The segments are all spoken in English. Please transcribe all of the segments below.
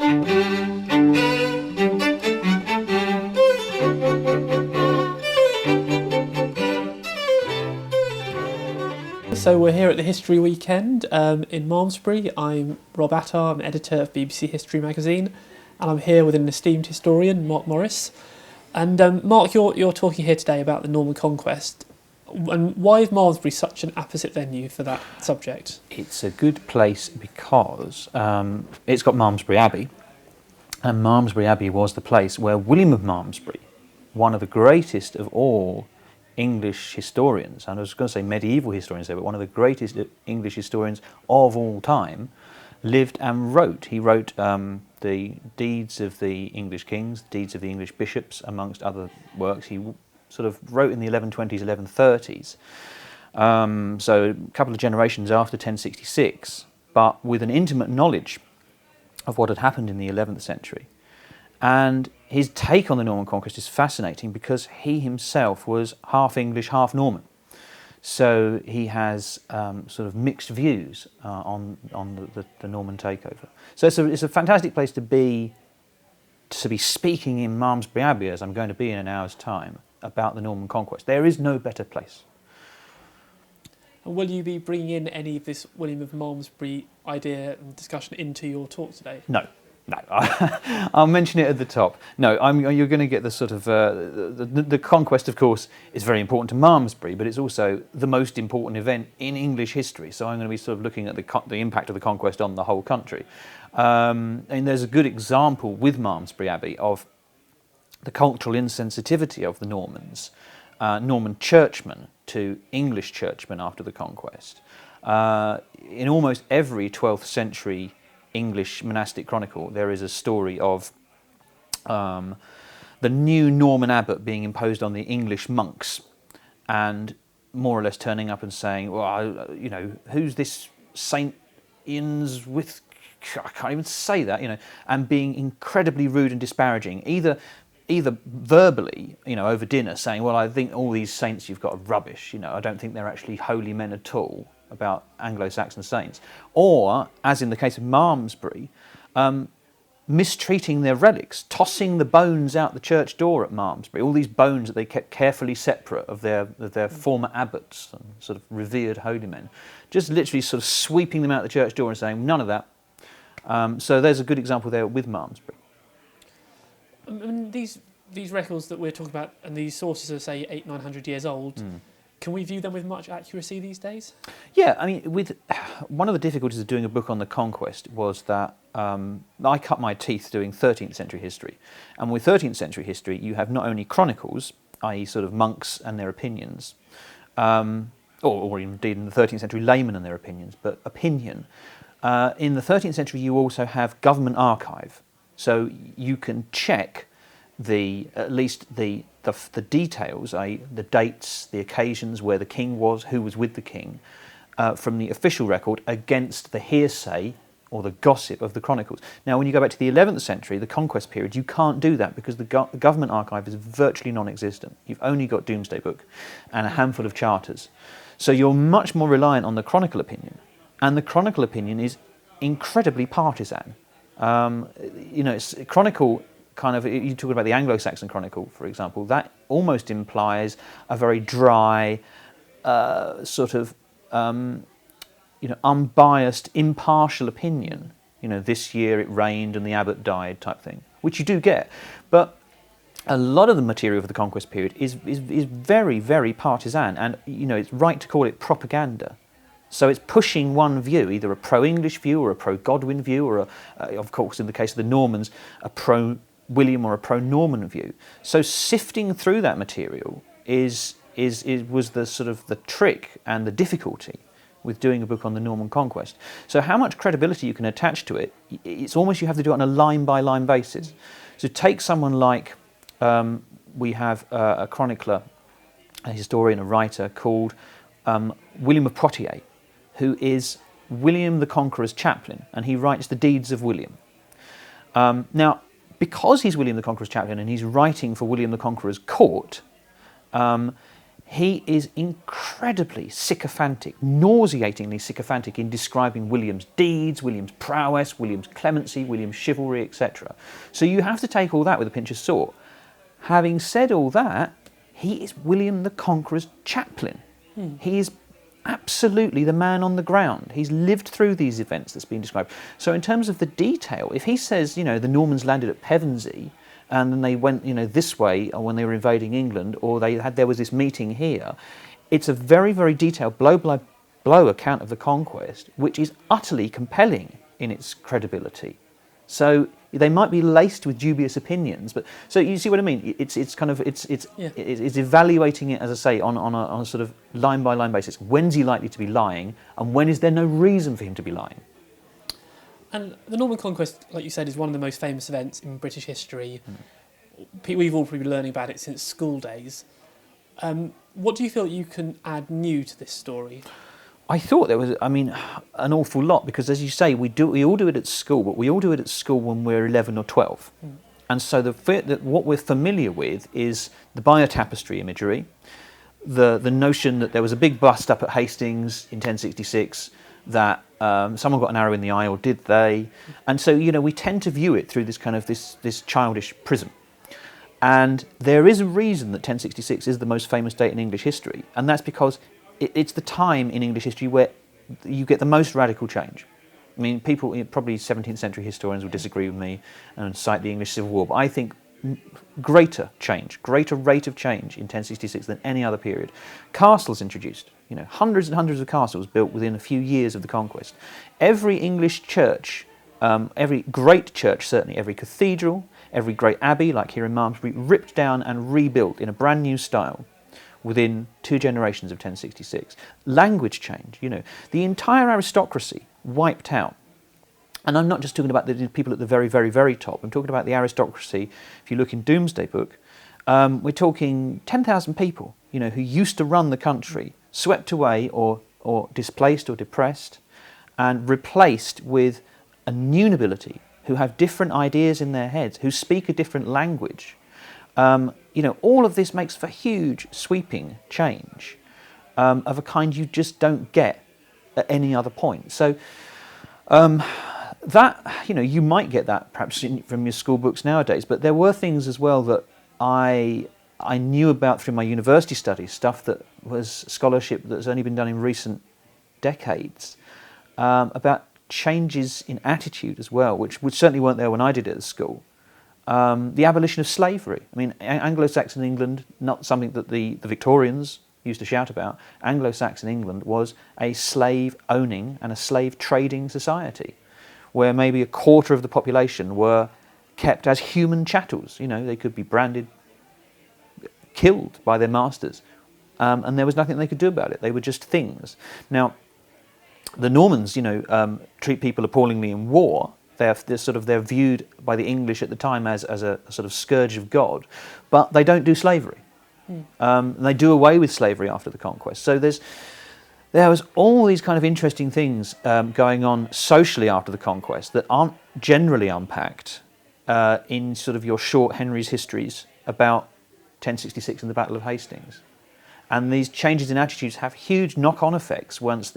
So we're here at the History Weekend in Malmesbury. I'm Rob Attar, I'm editor of BBC History magazine, and I'm here with an esteemed historian, Marc Morris. And Marc, you're talking here today about the Norman Conquest. And why is Malmesbury such an apposite venue for that subject? It's a good place because it's got Malmesbury Abbey, and Malmesbury Abbey was the place where William of Malmesbury, one of the greatest of all English historians, and I was going to say medieval historians there, but one of the greatest English historians of all time, lived and wrote. He wrote the deeds of the English kings, deeds of the English bishops, amongst other works. He sort of wrote in the 1120s, 1130s, so a couple of generations after 1066, but with an intimate knowledge of what had happened in the 11th century. And his take on the Norman Conquest is fascinating because he himself was half English, half Norman. So he has sort of mixed views on the Norman takeover. So it's a fantastic place to be speaking in Malmesbury Abbey, as I'm going to be in an hour's time, about the Norman Conquest. There is no better place. And will you be bringing in any of this William of Malmesbury idea and discussion into your talk today? No, I'll mention it at the top. No, you're going to get the sort of the conquest. Of course, is very important to Malmesbury, but it's also the most important event in English history. So I'm going to be sort of looking at the impact of the conquest on the whole country. And there's a good example with Malmesbury Abbey of the cultural insensitivity of the Normans, Norman churchmen to English churchmen after the conquest. In almost every 12th century English monastic chronicle, there is a story of the new Norman abbot being imposed on the English monks, and more or less turning up and saying, "Well, who's this Saint Ian's with? I can't even say that, and being incredibly rude and disparaging, either verbally, over dinner, saying, "Well, I think all these saints you've got are rubbish. I don't think they're actually holy men at all," about Anglo-Saxon saints, or, as in the case of Malmesbury, mistreating their relics, tossing the bones out the church door at Malmesbury, all these bones that they kept carefully separate of their former abbots and sort of revered holy men, just literally sort of sweeping them out the church door and saying, none of that. So there's a good example there with Malmesbury. I mean, these records that we're talking about and these sources are, say, 800-900 years old, can we view them with much accuracy these days? Yeah, I mean, one of the difficulties of doing a book on the conquest was that I cut my teeth doing 13th century history. And with 13th century history, you have not only chronicles, i.e. sort of monks and their opinions, or indeed in the 13th century laymen and their opinions, but opinion. In the 13th century, you also have government archive. So you can check at least the details, i.e. the dates, the occasions where the king was, who was with the king, from the official record against the hearsay or the gossip of the chronicles. Now, when you go back to the 11th century, the conquest period, you can't do that because the government archive is virtually non-existent. You've only got Domesday Book and a handful of charters. So you're much more reliant on the chronicle opinion. And the chronicle opinion is incredibly partisan. It's chronicle kind of, you talk about the Anglo-Saxon chronicle, for example, that almost implies a very dry, sort of, unbiased, impartial opinion. This year it rained and the abbot died type thing, which you do get. But a lot of the material of the conquest period is very, very partisan, and it's right to call it propaganda. So it's pushing one view, either a pro-English view or a pro-Godwin view, or of course, in the case of the Normans, a pro-William or a pro-Norman view. So sifting through that material was the sort of the trick and the difficulty with doing a book on the Norman Conquest. So how much credibility you can attach to it, it's almost you have to do it on a line-by-line basis. So take someone like, we have a chronicler, a historian, a writer called William of Poitiers, who is William the Conqueror's chaplain, and he writes the deeds of William. Now, because he's William the Conqueror's chaplain and he's writing for William the Conqueror's court, he is incredibly sycophantic, nauseatingly sycophantic in describing William's deeds, William's prowess, William's clemency, William's chivalry, etc. So you have to take all that with a pinch of salt. Having said all that, he is William the Conqueror's chaplain. He is absolutely the man on the ground. He's lived through these events that's been described. So in terms of the detail, if he says, you know, the Normans landed at Pevensey, and then they went, you know, this way when they were invading England, or there was this meeting here. It's a very, very detailed blow-by-blow account of the conquest, which is utterly compelling in its credibility. So they might be laced with dubious opinions, but so you see what I mean. It's evaluating it, as I say, on a sort of line-by-line basis. When's he likely to be lying, and when is there no reason for him to be lying? And the Norman Conquest, like you said, is one of the most famous events in British history. We've all probably been learning about it since school days. What do you feel you can add new to this story? I thought there was, an awful lot, because as you say, we all do it at school, but we all do it at school when we're 11 or 12. And so what we're familiar with is the biotapestry imagery, the notion that there was a big bust up at Hastings in 1066, that someone got an arrow in the eye, or did they? And so, you know, we tend to view it through this kind of this childish prism. And there is a reason that 1066 is the most famous date in English history, and that's because it's the time in English history where you get the most radical change. I mean, people, probably 17th century historians will disagree with me and cite the English Civil War, but I think greater rate of change in 1066 than any other period. Castles introduced, you know, hundreds and hundreds of castles built within a few years of the conquest. Every English church, every great church certainly, every cathedral, every great abbey, like here in Malmesbury, ripped down and rebuilt in a brand new style within 2 generations of 1066. Language change, you know, the entire aristocracy wiped out. And I'm not just talking about the people at the very, very, very top. I'm talking about the aristocracy. If you look in Doomsday Book, we're talking 10,000 people, you know, who used to run the country, swept away or displaced or depressed, and replaced with a new nobility who have different ideas in their heads, who speak a different language. You know, all of this makes for huge, sweeping change of a kind you just don't get at any other point. So that, you know, you might get that perhaps from your school books nowadays, but there were things as well that I knew about through my university studies, stuff that was scholarship that's only been done in recent decades, about changes in attitude as well, which certainly weren't there when I did it at school. The abolition of slavery. I mean, Anglo-Saxon England, not something that the Victorians used to shout about. Anglo-Saxon England was a slave-owning and a slave-trading society, where maybe a quarter of the population were kept as human chattels. You know, they could be branded, killed by their masters, and there was nothing they could do about it. They were just things. Now, the Normans, you know, treat people appallingly in war. They're viewed by the English at the time as a sort of scourge of God, but they don't do slavery. They do away with slavery after the conquest. So there was all these kind of interesting things going on socially after the conquest that aren't generally unpacked in sort of your short Henry's histories about 1066 and the Battle of Hastings. And these changes in attitudes have huge knock-on effects once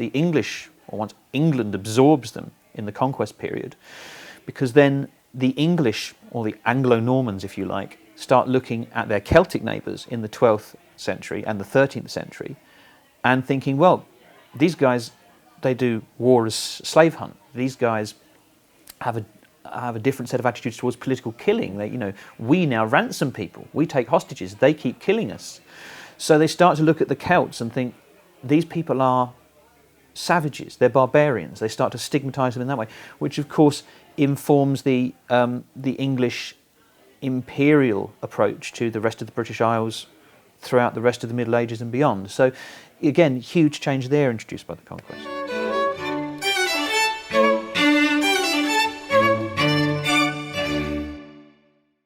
once England absorbs them in the conquest period, because then the English, or the Anglo-Normans if you like, start looking at their Celtic neighbours in the 12th century and the 13th century and thinking, well, these guys, they do war as slave hunt. These guys have a different set of attitudes towards political killing. They, you know, we now ransom people, we take hostages, they keep killing us. So they start to look at the Celts and think, these people are savages, they're barbarians. They start to stigmatise them in that way, which of course informs the English imperial approach to the rest of the British Isles throughout the rest of the Middle Ages and beyond. So again, huge change there introduced by the conquest.